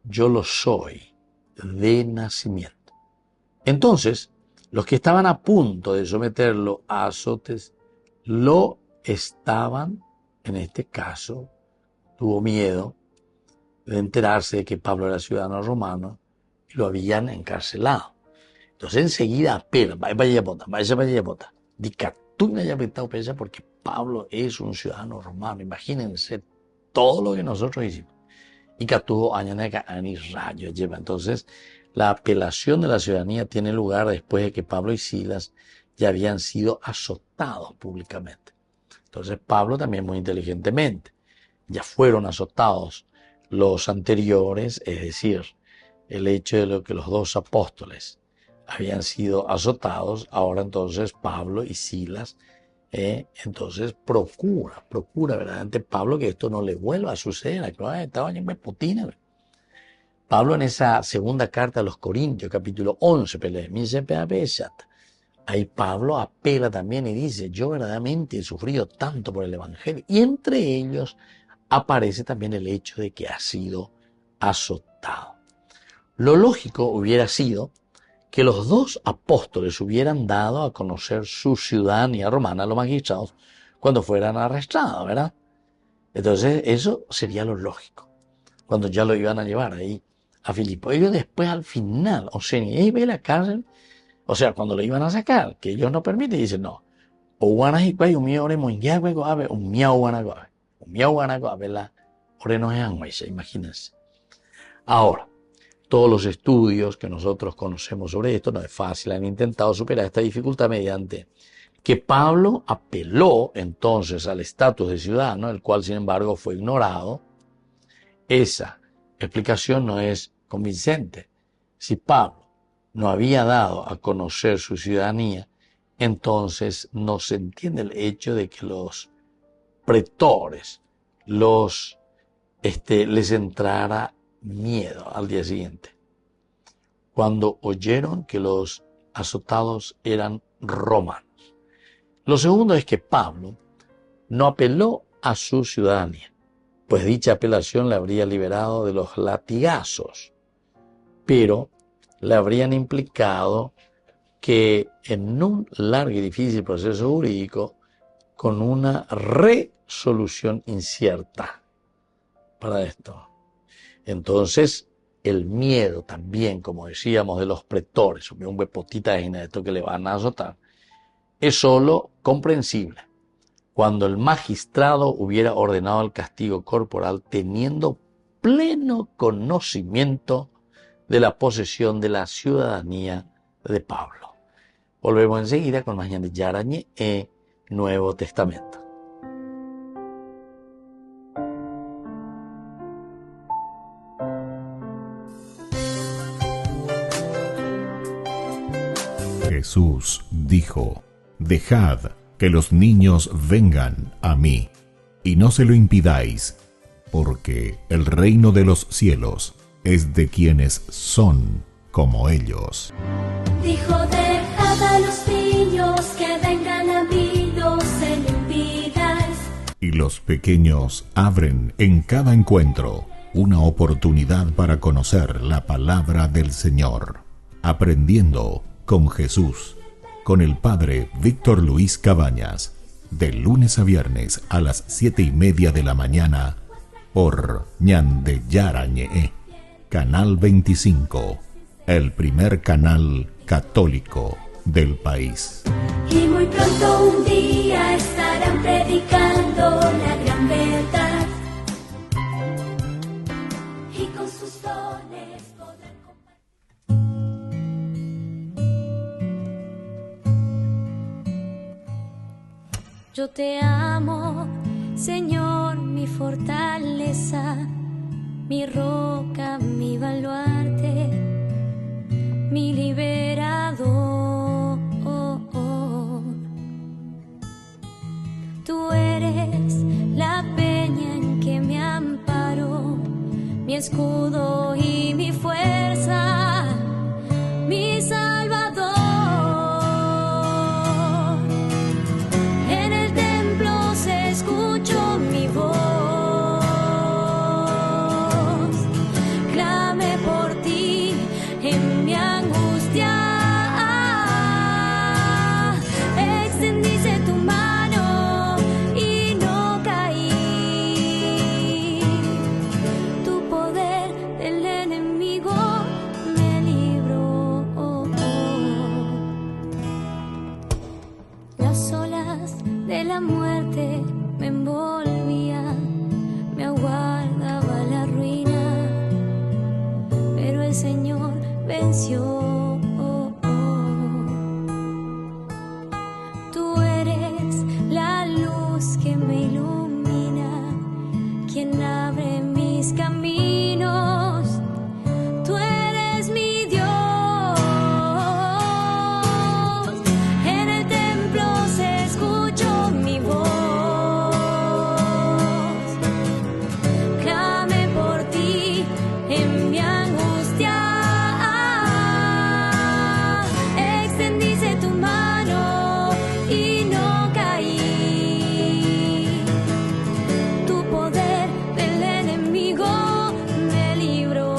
yo lo soy de nacimiento. Entonces, los que estaban a punto de someterlo a azotes, lo estaban, en este caso, tuvo miedo de enterarse de que Pablo era ciudadano romano y lo habían encarcelado. Entonces enseguida apela, vaya para allá, porque Pablo es un ciudadano romano. Imagínense todo lo que nosotros hicimos. Y Catuvo añañaca ani rayo lleva. Entonces, la apelación de la ciudadanía tiene lugar después de que Pablo y Silas ya habían sido azotados públicamente. Entonces, Pablo también muy inteligentemente, ya fueron azotados los anteriores, es decir, el hecho de lo que los dos apóstoles habían sido azotados, ahora entonces Pablo y Silas, entonces procura verdaderamente Pablo que esto no le vuelva a suceder. Pablo en esa segunda carta a los Corintios, capítulo 11, ahí Pablo apela también y dice, yo verdaderamente he sufrido tanto por el Evangelio, y entre ellos aparece también el hecho de que ha sido azotado. Lo lógico hubiera sido que los dos apóstoles hubieran dado a conocer su ciudadanía romana a los magistrados cuando fueran arrestados, ¿verdad? Entonces eso sería lo lógico, cuando ya lo iban a llevar ahí a Filipo. Ellos después al final, o sea, ni ve la cárcel, o sea, cuando lo iban a sacar, que ellos no permiten, dicen no, o guanajicuay, un mío ore monguiaguego, ave, un miau guanaguave, la ore no es imagínense. Ahora, todos los estudios que nosotros conocemos sobre esto, no es fácil, han intentado superar esta dificultad mediante que Pablo apeló entonces al estatus de ciudadano, el cual sin embargo fue ignorado. Esa explicación no es convincente. Si Pablo no había dado a conocer su ciudadanía, entonces no se entiende el hecho de que los pretores les entrara miedo al día siguiente, cuando oyeron que los azotados eran romanos. Lo segundo es que Pablo no apeló a su ciudadanía, pues dicha apelación le habría liberado de los latigazos, pero le habrían implicado que en un largo y difícil proceso jurídico, con una resolución incierta para esto. Entonces, el miedo también, como decíamos, de los pretores, un huepotita de esto que le van a azotar, es solo comprensible cuando el magistrado hubiera ordenado el castigo corporal teniendo pleno conocimiento de la posesión de la ciudadanía de Pablo. Volvemos enseguida con más de Yarañe e Nuevo Testamento. Jesús dijo, dejad que los niños vengan a mí, y no se lo impidáis, porque el reino de los cielos es de quienes son como ellos. Dijo, dejad a los niños que vengan a mí, no se lo impidáis. Y los pequeños abren en cada encuentro una oportunidad para conocer la palabra del Señor, aprendiendo con Jesús, con el Padre Víctor Luis Cabañas, de lunes a viernes a las 7:30 de la mañana, por Ñande Yarañe, Canal 25, el primer canal católico del país. Y muy pronto un día estarán predicando la gran verdad. Y con sus dones podrán compartir. Yo te amo, Señor, mi fortaleza, mi roca, mi baluarte, mi liberador. Tú eres la peña en que me amparo, mi escudo y mi fuerza, mi Salvador. En el templo se escuchó mi voz, clamé por ti en mi angustia. Extendiste tu mano y no caí. Tu poder del enemigo me libró. Las olas de la muerte me envolvían, me aguardaba la ruina, pero el Señor venció. Tú eres la luz que me ilumina, quien abre mis caminos. Tú eres mi Dios. En el templo se escuchó mi voz, clamé por ti en mi angustia. Extendiste tu mano y no caí. Tu poder del enemigo me libró.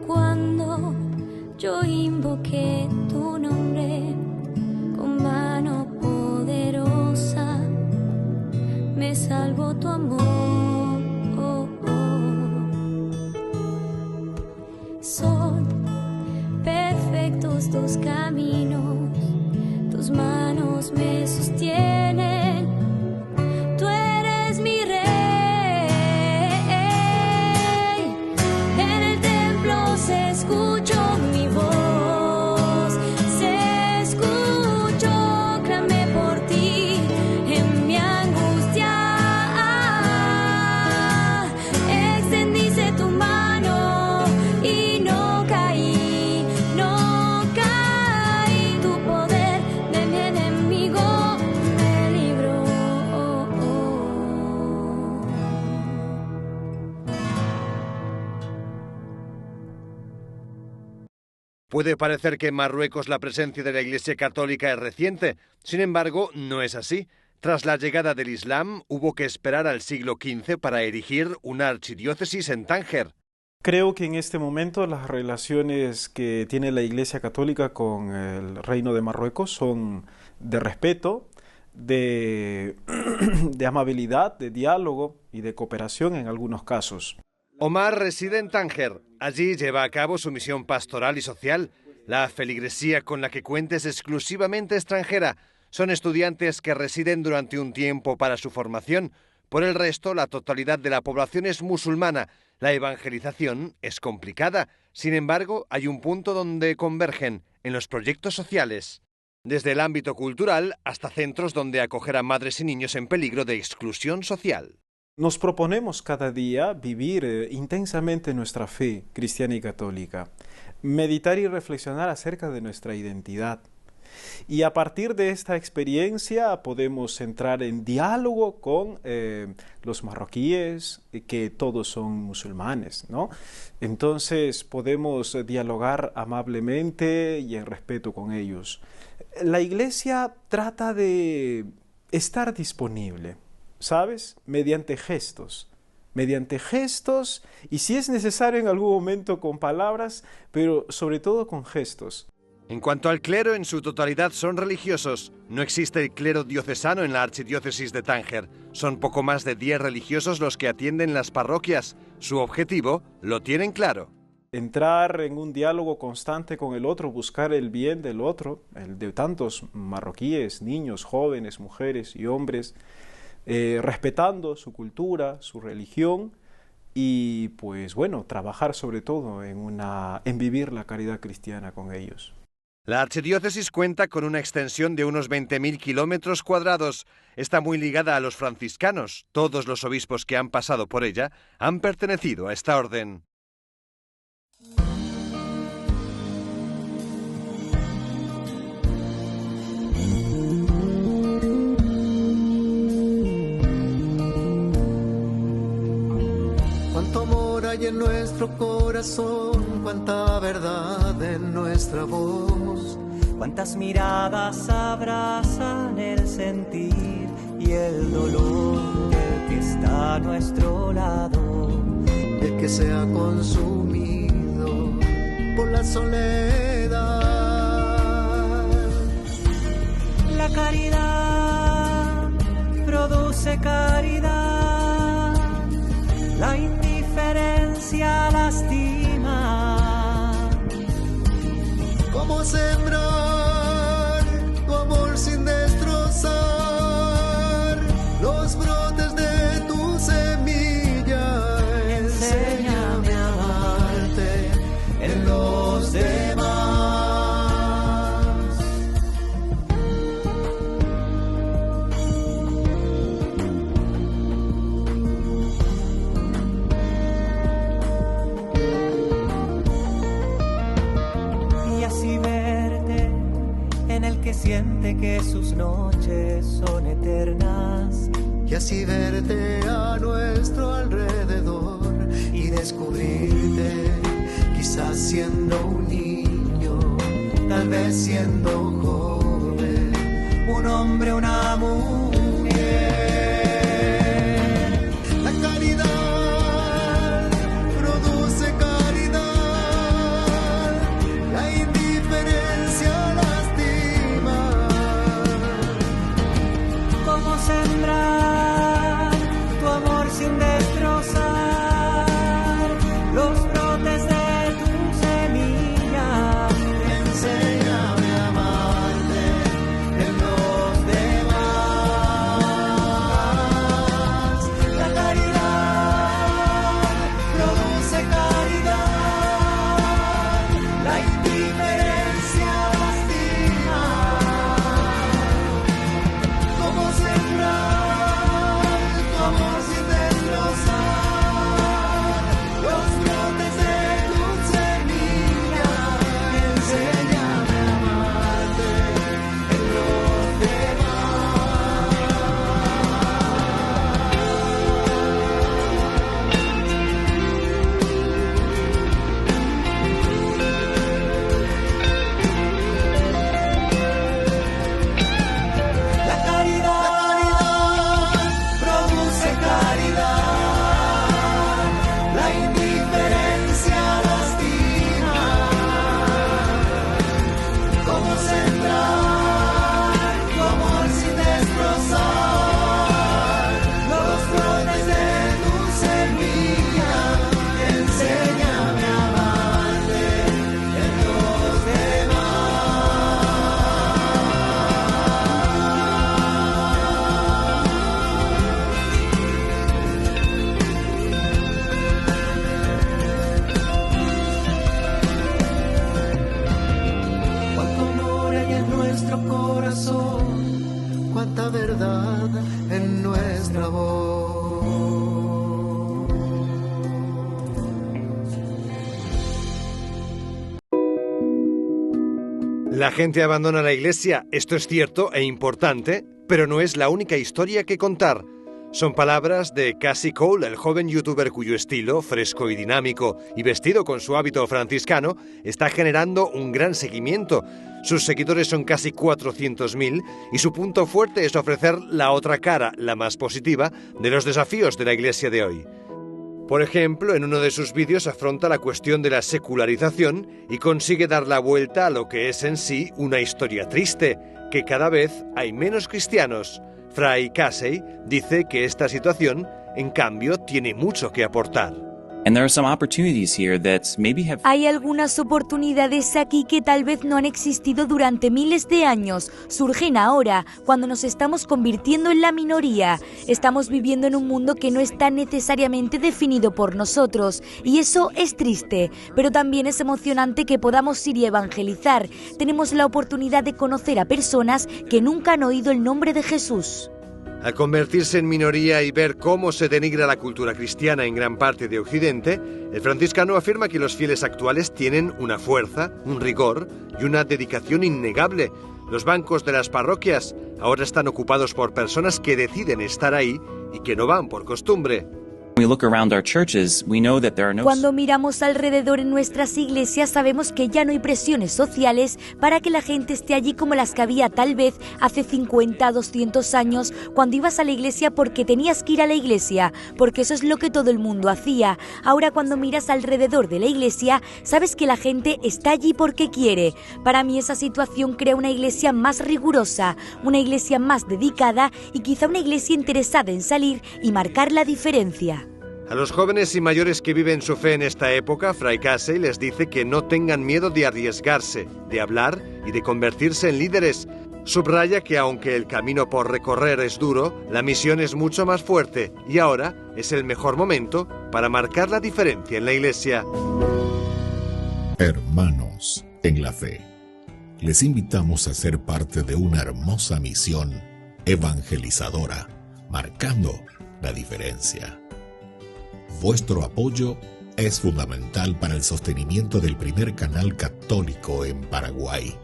Cuando yo invoqué tu nombre con mano poderosa, me salvó tu amor. Son perfectos tus caminos, tus manos me sostienen. Tú eres mi rey. En el templo se escuchó mi voz, se escuchó, clamé por ti en mi angustia. Extendiste tu mano y no caí, no caí. Tu poder de mi enemigo me libró. Puede parecer que en Marruecos la presencia de la Iglesia Católica es reciente, sin embargo, no es así. Tras la llegada del Islam, hubo que esperar al siglo XV para erigir una archidiócesis en Tánger. Creo que en este momento las relaciones que tiene la Iglesia Católica con el Reino de Marruecos son de respeto, de amabilidad, de diálogo y de cooperación en algunos casos. Omar reside en Tánger. Allí lleva a cabo su misión pastoral y social. La feligresía con la que cuenta es exclusivamente extranjera. Son estudiantes que residen durante un tiempo para su formación. Por el resto, la totalidad de la población es musulmana. La evangelización es complicada. Sin embargo, hay un punto donde convergen, en los proyectos sociales. Desde el ámbito cultural hasta centros donde acoger a madres y niños en peligro de exclusión social. Nos proponemos cada día vivir intensamente nuestra fe cristiana y católica, meditar y reflexionar acerca de nuestra identidad. Y a partir de esta experiencia podemos entrar en diálogo con los marroquíes, que todos son musulmanes, ¿no? Entonces podemos dialogar amablemente y en respeto con ellos. La Iglesia trata de estar disponible, ¿sabes? Mediante gestos y si es necesario en algún momento con palabras, pero sobre todo con gestos. En cuanto al clero, en su totalidad son religiosos. No existe el clero diocesano en la archidiócesis de Tánger. Son poco más de 10 religiosos los que atienden las parroquias. Su objetivo lo tienen claro. entrar en un diálogo constante con el otro, buscar el bien del otro, el de tantos marroquíes, niños, jóvenes, mujeres y hombres, respetando su cultura, su religión y pues bueno, trabajar sobre todo en vivir la caridad cristiana con ellos. La archidiócesis cuenta con una extensión de unos 20.000 kilómetros cuadrados. Está muy ligada a los franciscanos. Todos los obispos que han pasado por ella han pertenecido a esta orden. Cuánto amor hay en nuestro corazón, cuánta verdad en nuestra voz, cuántas miradas abrazan el sentir y el dolor del que está a nuestro lado, del que se ha consumido por la soledad. La caridad produce caridad, la indiferencia lastima. ¿Cómo sembrar tu amor sin destrozar los brotes de tu semilla? Enséñame a amarte en los demás. Que siente que sus noches son eternas, y así verte a nuestro alrededor y descubrirte, quizás siendo un niño, tal vez siendo joven, un hombre, una mujer. La caridad produce caridad, la indiferencia sembrar tu amor sin destrozar los brotes de tu semilla. Enséñame a amarte en los demás. La caridad produce caridad, la indiferencia lastima. ¿Cómo sembrar tu amor sin destrozar los brotes de tu semilla? Enséñame a amarte en los La caridad produce caridad, la indiferencia lastima. ¿Cómo sembrar tu amor sin destrozar los brotes de tu semilla? Enséñame a amarte en los Cuánto amor hay en nuestro corazón, cuánta verdad en nuestra voz. La gente abandona la iglesia, esto es cierto e importante, pero no es la única historia que contar. Son palabras de Cassie Cole, el joven youtuber cuyo estilo, fresco y dinámico, y vestido con su hábito franciscano, está generando un gran seguimiento. Sus seguidores son casi 400.000 y su punto fuerte es ofrecer la otra cara, la más positiva, de los desafíos de la iglesia de hoy. Por ejemplo, en uno de sus vídeos afronta la cuestión de la secularización y consigue dar la vuelta a lo que es en sí una historia triste, que cada vez hay menos cristianos. Fray Casey dice que esta situación, en cambio, tiene mucho que aportar. And there are some opportunities here that maybe have... Hay algunas oportunidades aquí que tal vez no han existido durante miles de años. Surgen ahora, cuando nos estamos convirtiendo en la minoría. Estamos viviendo en un mundo que no está necesariamente definido por nosotros. Y eso es triste, pero también es emocionante que podamos ir y evangelizar. Tenemos la oportunidad de conocer a personas que nunca han oído el nombre de Jesús. Al convertirse en minoría y ver cómo se denigra la cultura cristiana en gran parte de Occidente, el franciscano afirma que los fieles actuales tienen una fuerza, un rigor y una dedicación innegable. Los bancos de las parroquias ahora están ocupados por personas que deciden estar ahí y que no van por costumbre. Cuando miramos alrededor en nuestras iglesias sabemos que ya no hay presiones sociales para que la gente esté allí como las que había tal vez hace 50, 200 años cuando ibas a la iglesia porque tenías que ir a la iglesia, porque eso es lo que todo el mundo hacía. Ahora cuando miras alrededor de la iglesia sabes que la gente está allí porque quiere. Para mí esa situación crea una iglesia más rigurosa, una iglesia más dedicada y quizá una iglesia interesada en salir y marcar la diferencia. A los jóvenes y mayores que viven su fe en esta época, Fray Casey les dice que no tengan miedo de arriesgarse, de hablar y de convertirse en líderes. Subraya que aunque el camino por recorrer es duro, la misión es mucho más fuerte y ahora es el mejor momento para marcar la diferencia en la iglesia. Hermanos en la fe, les invitamos a ser parte de una hermosa misión evangelizadora, marcando la diferencia. Vuestro apoyo es fundamental para el sostenimiento del primer canal católico en Paraguay,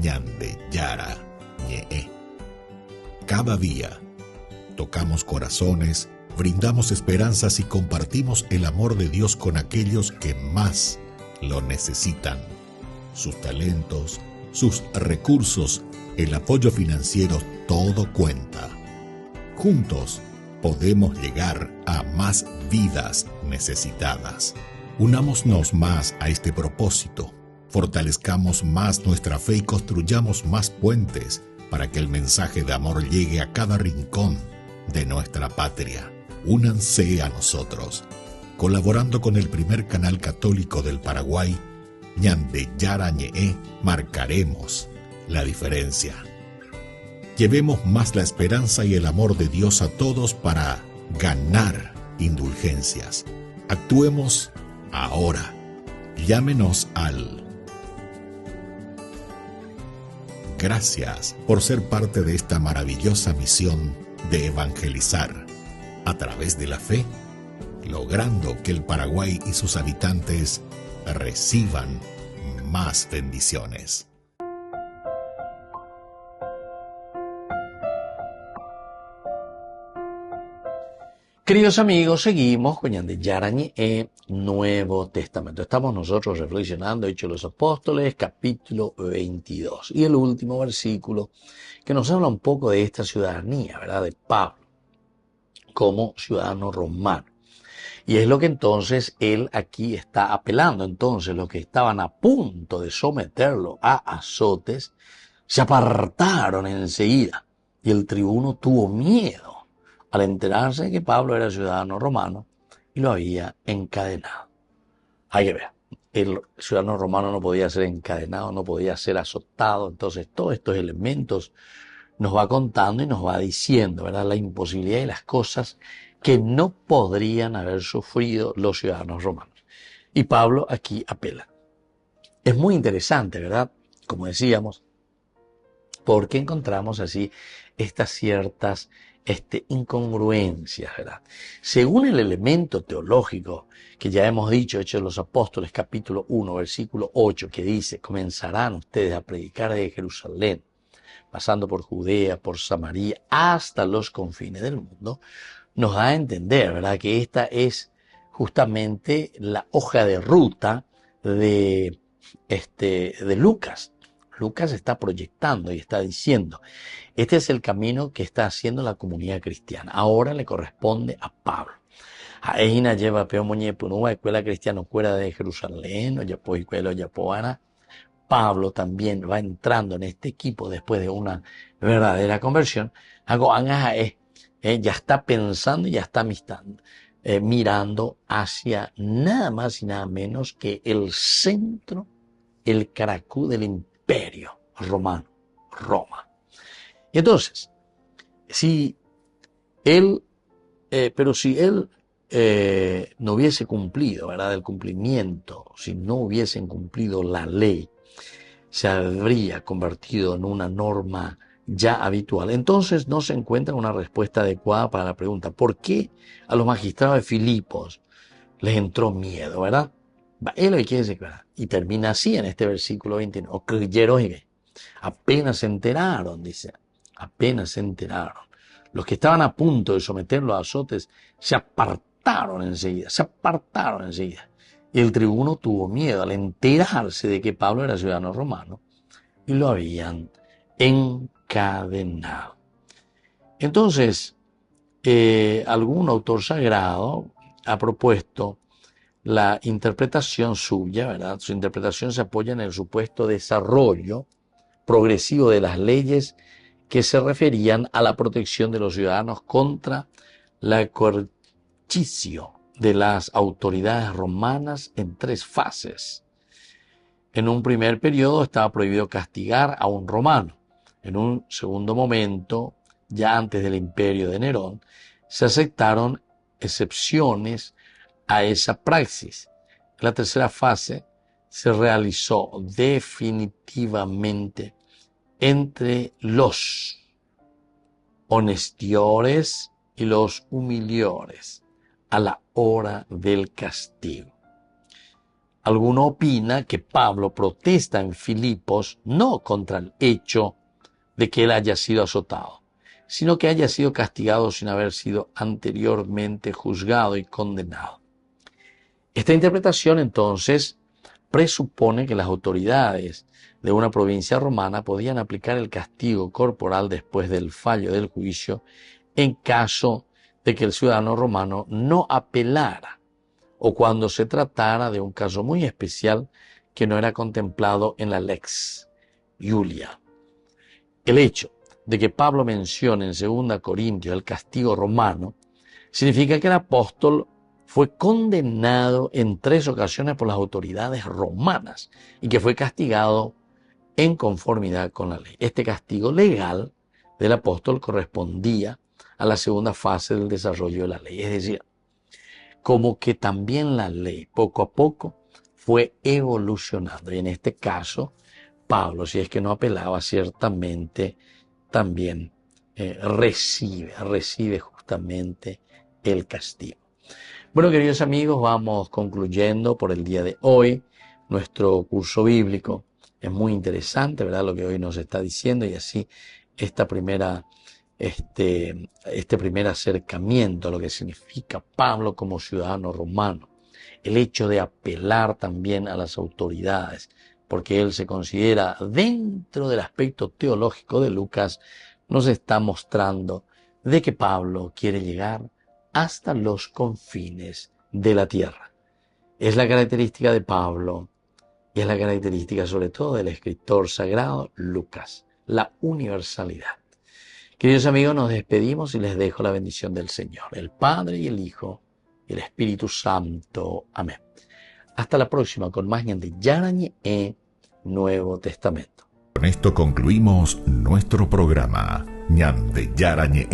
Ñande Yara Ñe. Cada día tocamos corazones, brindamos esperanzas y compartimos el amor de Dios con aquellos que más lo necesitan. Sus talentos, sus recursos, el apoyo financiero, todo cuenta. Juntos podemos llegar a más vidas necesitadas. Unámonos más a este propósito, fortalezcamos más nuestra fe y construyamos más puentes para que el mensaje de amor llegue a cada rincón de nuestra patria. Únanse a nosotros, colaborando con el primer canal católico del Paraguay, Ñande Yara Ñe, marcaremos la diferencia. Llevemos más la esperanza y el amor de Dios a todos para ganar indulgencias. Actuemos ahora. Llámenos al... Gracias por ser parte de esta maravillosa misión de evangelizar a través de la fe, logrando que el Paraguay y sus habitantes reciban más bendiciones. Queridos amigos, seguimos con Ñande Yara Ñe, Nuevo Testamento. Estamos nosotros reflexionando Hechos de los Apóstoles, capítulo 22. Y el último versículo que nos habla un poco de esta ciudadanía, ¿verdad? De Pablo como ciudadano romano. Y es lo que entonces él aquí está apelando. Entonces los que estaban a punto de someterlo a azotes se apartaron enseguida. Y el tribuno tuvo miedo al enterarse de que Pablo era ciudadano romano y lo había encadenado. Hay que ver, el ciudadano romano no podía ser encadenado, no podía ser azotado. Entonces todos estos elementos nos va contando y nos va diciendo, ¿verdad?, la imposibilidad de las cosas que no podrían haber sufrido los ciudadanos romanos. Y Pablo aquí apela. Es muy interesante, ¿verdad?, como decíamos, porque encontramos así estas ciertas incongruencias, ¿verdad? Según el elemento teológico que ya hemos dicho, Hechos de los Apóstoles, capítulo 1, versículo 8, que dice: comenzarán ustedes a predicar desde Jerusalén, pasando por Judea, por Samaria, hasta los confines del mundo, nos da a entender, ¿verdad?, que esta es justamente la hoja de ruta de Lucas. Lucas está proyectando y está diciendo, este es el camino que está haciendo la comunidad cristiana. Ahora le corresponde a Pablo. Aina lleva peo moñe punúa escuela cristiana fuera de Jerusalén, o ya po escuela ya poana. Pablo también va entrando en este equipo después de una verdadera conversión. Ya está pensando y ya está mirando hacia nada más y nada menos que el centro, el caracú del imperio romano, Roma. Y entonces, si él no hubiese cumplido, ¿verdad? El cumplimiento, si no hubiesen cumplido la ley, se habría convertido en una norma ya habitual. Entonces no se encuentra una respuesta adecuada para la pregunta: ¿por qué a los magistrados de Filipos les entró miedo, verdad? Es lo que quiere decir, ¿verdad? Y termina así en este versículo 29. O creyeron y apenas se enteraron, dice, apenas se enteraron. Los que estaban a punto de someterlo a azotes se apartaron enseguida. Y el tribuno tuvo miedo al enterarse de que Pablo era ciudadano romano y lo habían encadenado. Entonces, algún autor sagrado ha propuesto la interpretación suya, ¿verdad? Su interpretación se apoya en el supuesto desarrollo progresivo de las leyes que se referían a la protección de los ciudadanos contra la coercición de las autoridades romanas en 3 fases. En un primer periodo estaba prohibido castigar a un romano. En un segundo momento, ya antes del imperio de Nerón, se aceptaron excepciones a esa praxis. En la tercera fase se realizó definitivamente entre los honestiores y los humilladores a la hora del castigo. Alguno opina que Pablo protesta en Filipos no contra el hecho de que él haya sido azotado, sino que haya sido castigado sin haber sido anteriormente juzgado y condenado. Esta interpretación entonces presupone que las autoridades de una provincia romana podían aplicar el castigo corporal después del fallo del juicio en caso de que el ciudadano romano no apelara o cuando se tratara de un caso muy especial que no era contemplado en la Lex Julia. El hecho de que Pablo mencione en 2 Corintios el castigo romano significa que el apóstol fue condenado en 3 ocasiones por las autoridades romanas y que fue castigado en conformidad con la ley. Este castigo legal del apóstol correspondía a la segunda fase del desarrollo de la ley. Es decir, como que también la ley poco a poco fue evolucionando. Y en este caso, Pablo, si es que no apelaba, ciertamente también recibe justamente el castigo. Bueno, queridos amigos, vamos concluyendo por el día de hoy nuestro curso bíblico. Es muy interesante, ¿verdad?, lo que hoy nos está diciendo, y así este primer acercamiento a lo que significa Pablo como ciudadano romano, el hecho de apelar también a las autoridades, porque él se considera dentro del aspecto teológico de Lucas, nos está mostrando de que Pablo quiere llegar hasta los confines de la tierra. Es la característica de Pablo y es la característica sobre todo del escritor sagrado Lucas, la universalidad. Queridos amigos, nos despedimos y les dejo la bendición del Señor, el Padre y el Hijo y el Espíritu Santo. Amén. Hasta la próxima con más Ñande Yarañe Nuevo Testamento. Con esto concluimos nuestro programa Ñande Yarañe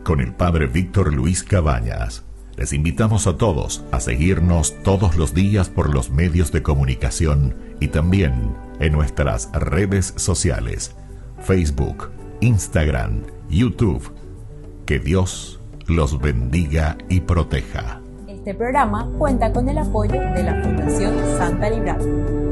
con el Padre Víctor Luis Cabañas. Les invitamos a todos a seguirnos todos los días por los medios de comunicación y también en nuestras redes sociales, Facebook, Instagram, YouTube. Que Dios los bendiga y proteja. Este programa cuenta con el apoyo de la Fundación Santa Librada.